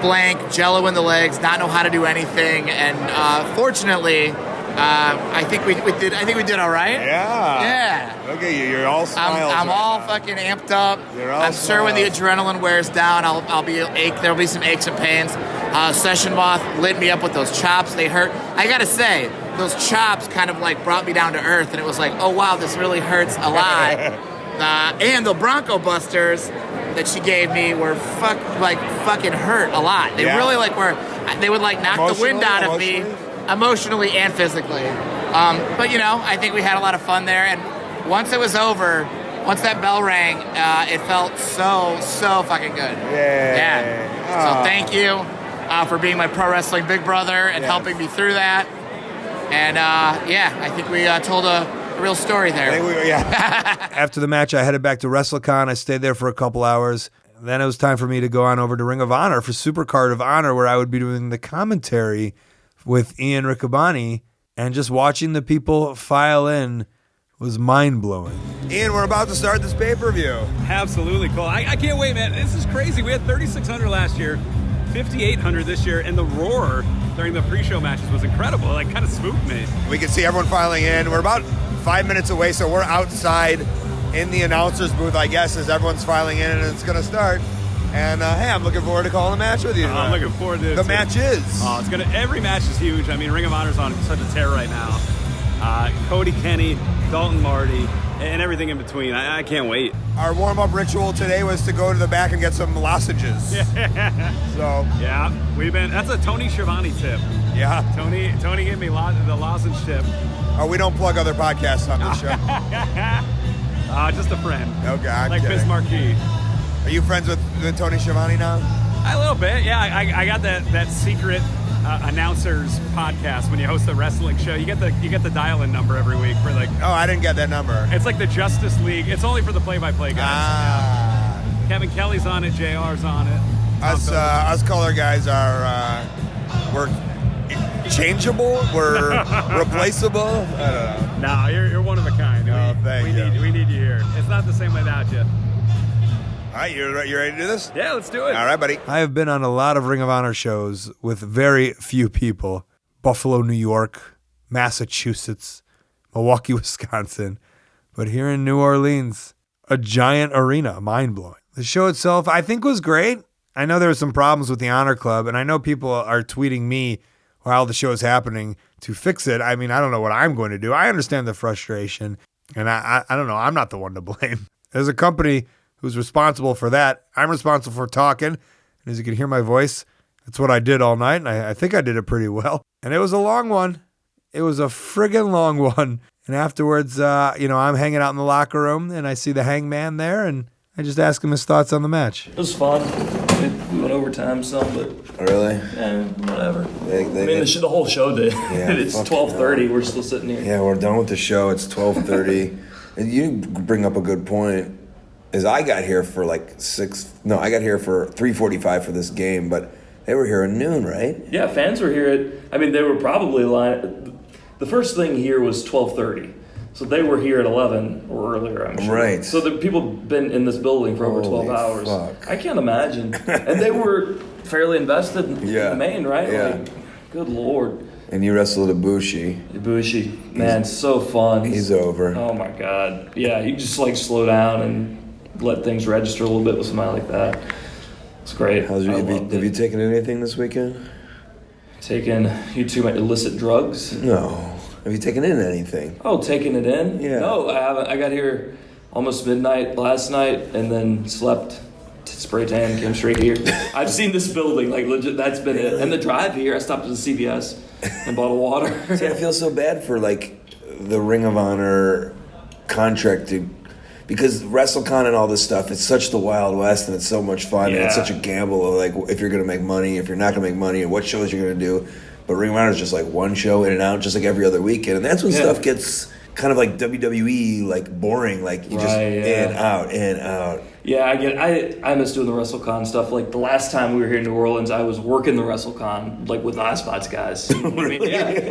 blank, jello in the legs, not know how to do anything. And fortunately, I think we did. I think we did all right. Yeah. Look at you. You're all smiles. I'm all fucking amped up. I'm sure when the adrenaline wears down, I'll be there'll be some aches and pains. Session Moth lit me up with those chops. They hurt. I gotta say, those chops kind of like brought me down to earth, and it was like, oh wow, this really hurts a lot. And the Bronco Busters that she gave me were fucking hurt a lot. They really they would like knock the wind out of me emotionally and physically. But I think we had a lot of fun there. And once it was over, once that bell rang, it felt so fucking good. Yeah. So thank you for being my pro wrestling big brother and helping me through that. And I think we told a real story there. After the match, I headed back to Wrestlecon. I stayed there for a couple hours. Then it was time for me to go on over to Ring of Honor for Supercard of Honor, where I would be doing the commentary with Ian Riccaboni, and just watching the people file in was mind-blowing. Ian, we're about to start this pay-per-view. Absolutely cool. I can't wait, man. This is crazy. We had 3,600 last year, 5,800 this year, and the roar during the pre-show matches was incredible. Like, kind of spooked me. We can see everyone filing in. We're about 5 minutes away, so we're outside in the announcer's booth, I guess, as everyone's filing in, and it's going to start. And hey, I'm looking forward to calling the match with you. I'm looking forward to it. The match is. Every match is huge. I mean, Ring of Honor's on such a tear right now. Cody, Kenny, Dalton, Marty, and everything in between. I can't wait. Our warm-up ritual today was to go to the back and get some lozenges. So yeah, that's a Tony Schiavone tip. Yeah. Tony gave me the lozenge tip. Oh, we don't plug other podcasts on this show. Just a friend. Okay, I'm like kidding. Biz Marquis. Are you friends with Tony Schiavone now? A little bit, yeah. I got that secret announcers podcast when you host a wrestling show. You get the dial-in number every week for like. Oh, I didn't get that number. It's like the Justice League. It's only for the play-by-play guys. Ah. Yeah. Kevin Kelly's on it. JR's on it. Us color guys are we're changeable. We're replaceable. I don't know. No, you're one of a kind. Thank you. We need you here. It's not the same without you. All right, you ready to do this? Yeah, let's do it. All right, buddy. I have been on a lot of Ring of Honor shows with very few people. Buffalo, New York, Massachusetts, Milwaukee, Wisconsin. But here in New Orleans, a giant arena, mind-blowing. The show itself, I think, was great. I know there were some problems with the Honor Club, and I know people are tweeting me while the show is happening to fix it. I mean, I don't know what I'm going to do. I understand the frustration, and I don't know. I'm not the one to blame. There's a company who's responsible for that. I'm responsible for talking. And as you can hear my voice, that's what I did all night. And I think I did it pretty well. And it was a long one. It was a friggin' long one. And afterwards, I'm hanging out in the locker room and I see the Hangman there and I just ask him his thoughts on the match. It was fun. We went overtime some, but really, yeah, whatever. The whole show did. Yeah, It's 12:30. We're still sitting here. Yeah, we're done with the show. It's 12:30, and you bring up a good point. Is I got here for I got here for 3:45 for this game, but they were here at noon, right? Yeah, fans were here they were probably the first thing here was 12:30. So they were here at 11 or earlier, I'm sure. Right. So the people have been in this building for over 12 hours. Fuck. I can't imagine. And they were fairly invested in the main, right? Yeah. Good Lord. And you wrestled Ibushi. Ibushi, man, so fun. He's over. Oh my God. Yeah, you just slow down and let things register a little bit with somebody like that. It's great. Have you taken anything this weekend? You too much illicit drugs? No. Have you taken in anything? Oh, taking it in? Yeah. No, I haven't. I got here almost midnight last night and then slept, spray tan, came straight here. I've seen this building, legit, that's been it. And the drive here, I stopped at the CVS and bought a water. See, I feel so bad for the Ring of Honor contract because WrestleCon and all this stuff, it's such the Wild West and it's so much fun and it's such a gamble of if you're going to make money, if you're not going to make money, and what shows you're going to do. But Ring of Honor is just one show in and out, just like every other weekend. And that's when stuff gets kind of like WWE, boring. In, out. Yeah, I get it. I miss doing the WrestleCon stuff. The last time we were here in New Orleans, I was working the WrestleCon, with the iSpots guys. You know what I mean?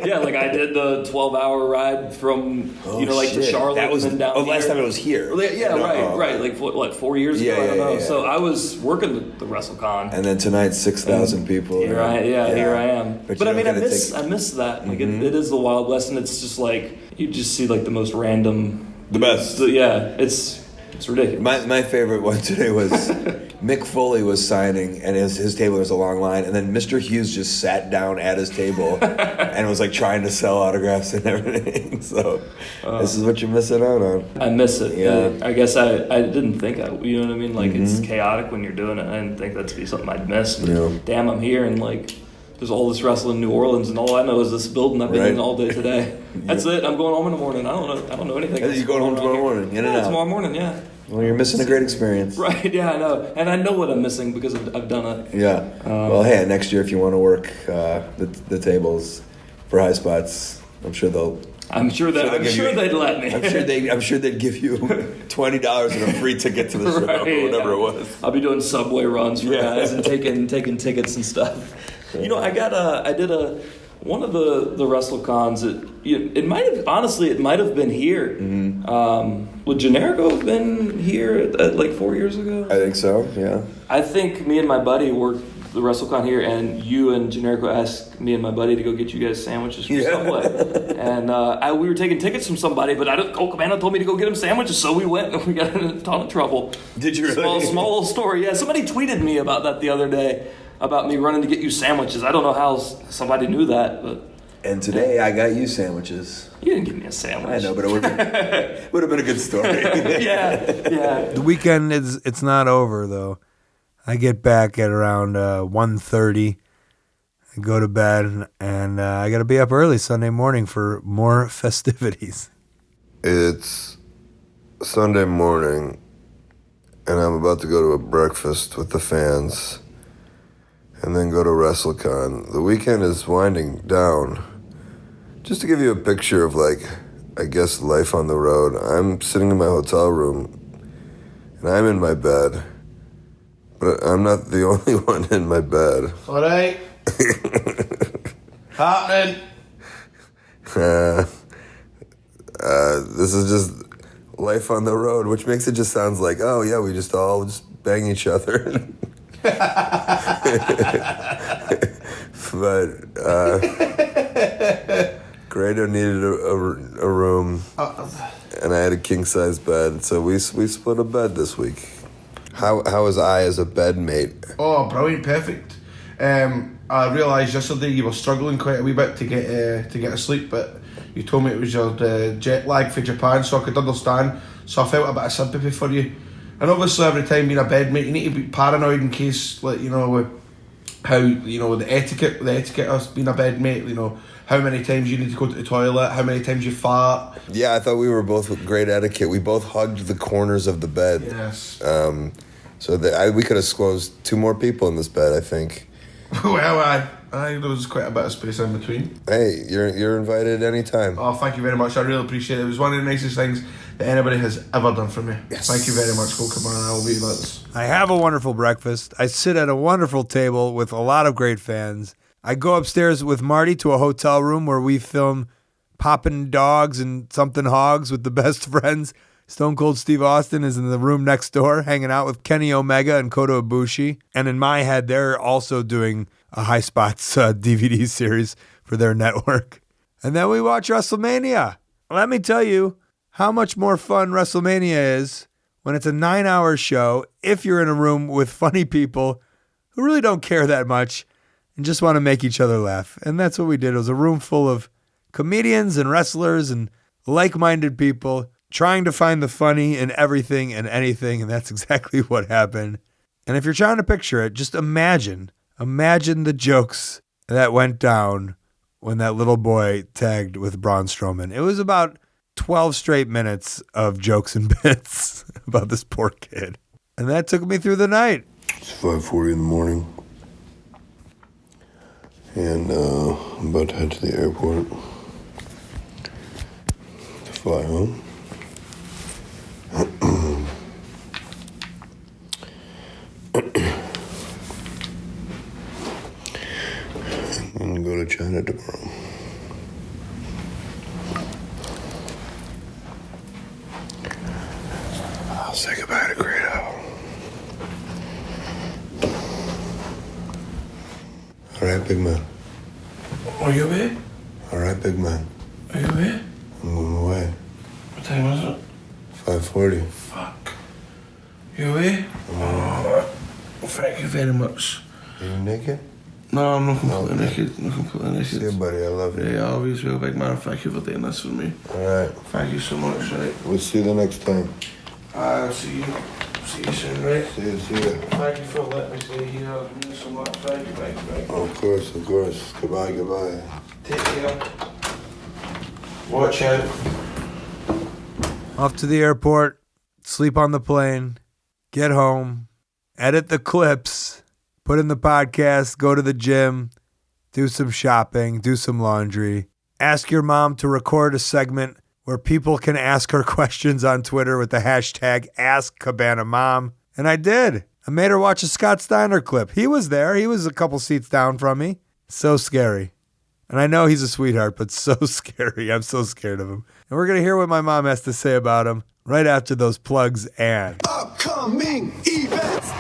Yeah, I did the 12-hour ride from, to Charlotte that was, and then down here. Last time it was here. Yeah, right. 4 years ago? I don't know. Yeah. So I was working the WrestleCon. And then tonight, 6,000 people. Here I am. But I miss that. Mm-hmm. It is the Wild West, and it's just you just see the most random. The best. It's ridiculous. My favorite one today was Mick Foley was signing, and his table was a long line, and then Mr. Hughes just sat down at his table and was trying to sell autographs and everything. So this is what you're missing out on. I miss it. Yeah. I guess I didn't think you know what I mean? It's chaotic when you're doing it. I didn't think that'd be something I'd miss. But damn, I'm here and there's all this wrestling in New Orleans, and all I know is this building I've been in all day today. That's it. I'm going home in the morning. I don't know anything. You're going home tomorrow morning? In and out? Tomorrow morning, yeah. Well, you're missing a great experience. Right, yeah, I know. And I know what I'm missing because I've done it. Yeah. Well, hey, next year if you want to work the tables for High Spots, I'm sure they'd let me. I'm sure they'd give you $20 and a free ticket to the show or whatever it was. I'll be doing subway runs for guys and taking tickets and stuff. I did one of the WrestleCons. It might have been here. Mm-hmm. Would Generico have been here 4 years ago? I think so. Yeah. I think me and my buddy worked the WrestleCon here, and you and Generico asked me and my buddy to go get you guys sandwiches from Subway. And we were taking tickets from somebody, but Colt Cabana told me to go get him sandwiches, so we went, and we got in a ton of trouble. Did you really? Small little story. Yeah, somebody tweeted me about that the other day, about me running to get you sandwiches. I don't know how somebody knew that, but And today I got you sandwiches. You didn't give me a sandwich. I know, but it would have been a good story. yeah. The weekend it's not over though. I get back at around 1:30. I go to bed, and I got to be up early Sunday morning for more festivities. It's Sunday morning, and I'm about to go to a breakfast with the fans, and then go to Wrestlecon. The weekend is winding down. Just to give you a picture of, I guess, life on the road, I'm sitting in my hotel room, and I'm in my bed, but I'm not the only one in my bed. All right. Happening. This is just life on the road, which makes it just sounds like, oh yeah, we just all just bang each other. But Grado needed a room, and I had a king size bed, so we split a bed this week. How was I as a bedmate? Oh, brilliant, perfect. I realised yesterday you were struggling quite a wee bit to get to sleep, but you told me it was your jet lag for Japan, so I could understand. So I felt a bit of sympathy for you. And obviously, every time being a bedmate, you need to be paranoid in case, how the etiquette of being a bedmate. How many times you need to go to the toilet, how many times you fart. Yeah, I thought we were both with great etiquette. We both hugged the corners of the bed. Yes. So we could have squeezed 2 more people in this bed, I think. Well, there was quite a bit of space in between. Hey, you're invited anytime. Oh, thank you very much. I really appreciate it. It was one of the nicest things that anybody has ever done for me. Yes. Thank you very much, Colt Cabana. I'll be nuts. I have a wonderful breakfast. I sit at a wonderful table with a lot of great fans. I go upstairs with Marty to a hotel room where we film Poppin' Dogs and Something Hogs with the best friends. Stone Cold Steve Austin is in the room next door hanging out with Kenny Omega and Kota Ibushi. And in my head, they're also doing a High Spots DVD series for their network. And then we watch WrestleMania. Let me tell you how much more fun WrestleMania is when it's a 9-hour show if you're in a room with funny people who really don't care that much and just want to make each other laugh. And that's what we did. It was a room full of comedians and wrestlers and like-minded people trying to find the funny in everything and anything, and that's exactly what happened. And if you're trying to picture it, just imagine the jokes that went down when that little boy tagged with Braun Strowman. It was about 12 straight minutes of jokes and bits about this poor kid. And that took me through the night. It's 5:40 in the morning. And I'm about to head to the airport to fly home. And go to China tomorrow. I'll say goodbye to Grado. All right, big man. Are you away? All right, big man. Are you away? I'm away. What time is it? 5:40. Fuck. You away? Oh, thank you very much. Are you naked? No, I'm not completely naked. Not completely naked. See you, buddy. I love you. Yeah, always real big man. Thank you for doing this for me. All right. Thank you so much, right? We'll see you the next time. I'll see you soon, right? See you. Thank you for letting me stay here. It means so much. Thank you. Of course. Goodbye. Take care. Watch out. Off to the airport, sleep on the plane, get home, edit the clips, put in the podcast, go to the gym, do some shopping, do some laundry. Ask your mom to record a segment where people can ask her questions on Twitter with the hashtag AskCabanaMom. And I did. I made her watch a Scott Steiner clip. He was there. He was a couple seats down from me. So scary. And I know he's a sweetheart, but so scary. I'm so scared of him. And we're going to hear what my mom has to say about him right after those plugs and upcoming events.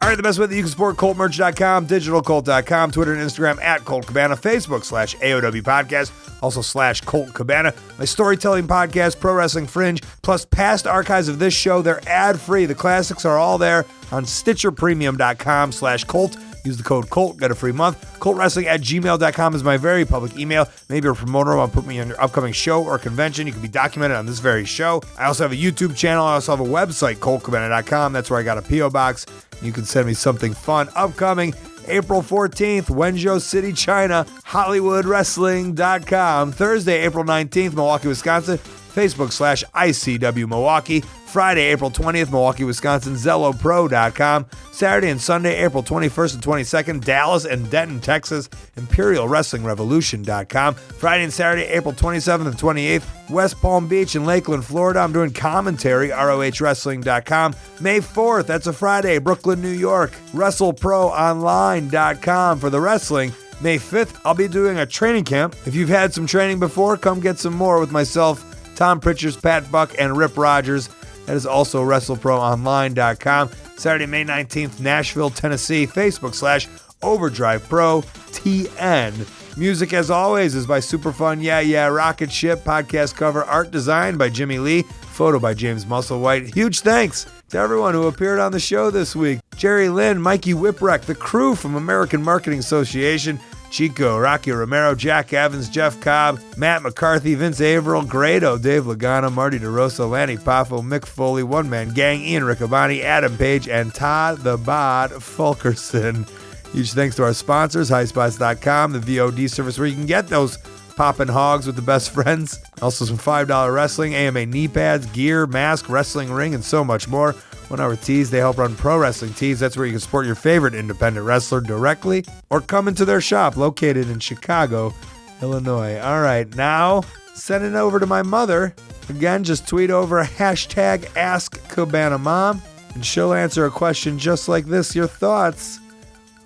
All right, the best way that you can support ColtMerch.com, digitalcolt.com, Twitter and Instagram at Colt Cabana, Facebook /AOW Podcast, also /Colt Cabana, my storytelling podcast, Pro Wrestling Fringe, plus past archives of this show. They're ad-free. The classics are all there on StitcherPremium.com /Colt. Use the code COLT, get a free month. ColtWrestling@gmail.com is my very public email. Maybe you're a promoter want to put me on your upcoming show or convention. You can be documented on this very show. I also have a YouTube channel. I also have a website, ColtCabana.com. That's where I got a P.O. box. You can send me something fun. Upcoming April 14th, Wenzhou City, China, HollywoodWrestling.com. Thursday, April 19th, Milwaukee, Wisconsin, Facebook/ICW Milwaukee. Friday, April 20th, Milwaukee, Wisconsin, ZelloPro.com. Saturday and Sunday, April 21st and 22nd, Dallas and Denton, Texas, ImperialWrestlingRevolution.com. Friday and Saturday, April 27th and 28th, West Palm Beach and Lakeland, Florida. I'm doing commentary, ROHWrestling.com. May 4th, that's a Friday, Brooklyn, New York, WrestleProOnline.com for the wrestling. May 5th, I'll be doing a training camp. If you've had some training before, come get some more with myself, Tom Pritchard, Pat Buck, and Rip Rogers. That is also WrestleProOnline.com. Saturday, May 19th, Nashville, Tennessee, Facebook/OverdrivePro TN. Music, as always, is by Superfun Yeah Yeah Rocket Ship. Podcast cover art design by Jimmy Lee. Photo by James Musselwhite. Huge thanks to everyone who appeared on the show this week. Jerry Lynn, Mikey Whipwreck, the crew from American Marketing Association, Chico, Rocky Romero, Jack Evans, Jeff Cobb, Matt McCarthy, Vince Averill, Grado, Dave Lagana, Marty DeRosa, Lanny Poffo, Mick Foley, One Man Gang, Ian Riccaboni, Adam Page, and Todd the Bod Fulkerson. Huge thanks to our sponsors, highspots.com, the VOD service where you can get those poppin' hogs with the best friends. Also some $5 wrestling, AMA knee pads, gear, mask, wrestling ring, and so much more. 1 Hour Tees, they help run Pro Wrestling Tees. That's where you can support your favorite independent wrestler directly or come into their shop located in Chicago, Illinois. All right, now send it over to my mother. Again, just tweet over hashtag AskCabanaMom and she'll answer a question just like this. Your thoughts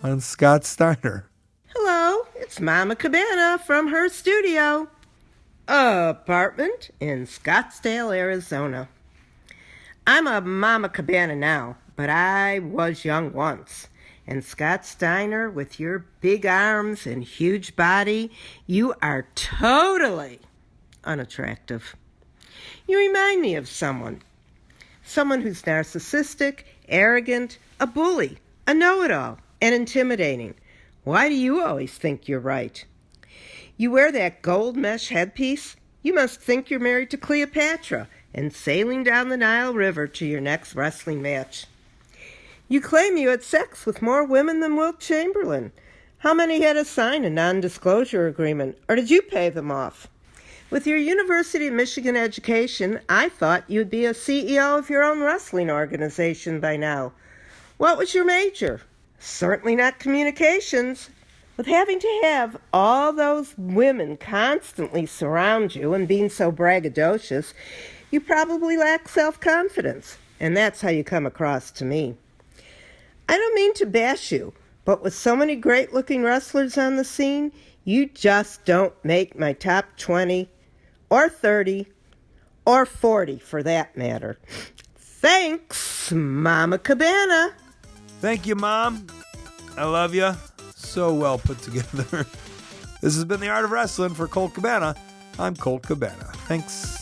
on Scott Steiner. Hello, it's Mama Cabana from her studio apartment in Scottsdale, Arizona. I'm a Mama Cabana now, but I was young once. And Scott Steiner, with your big arms and huge body, you are totally unattractive. You remind me of someone who's narcissistic, arrogant, a bully, a know-it-all, and intimidating. Why do you always think you're right? You wear that gold mesh headpiece? You must think you're married to Cleopatra and sailing down the Nile River to your next wrestling match. You claim you had sex with more women than Wilt Chamberlain. How many had to sign a non-disclosure agreement, or did you pay them off? With your University of Michigan education, I thought you'd be a CEO of your own wrestling organization by now. What was your major? Certainly not communications. With having to have all those women constantly surround you and being so braggadocious, you probably lack self-confidence, and that's how you come across to me. I don't mean to bash you, but with so many great-looking wrestlers on the scene, you just don't make my top 20, or 30, or 40 for that matter. Thanks, Mama Cabana. Thank you, Mom. I love you. So well put together. This has been The Art of Wrestling for Colt Cabana. I'm Colt Cabana. Thanks.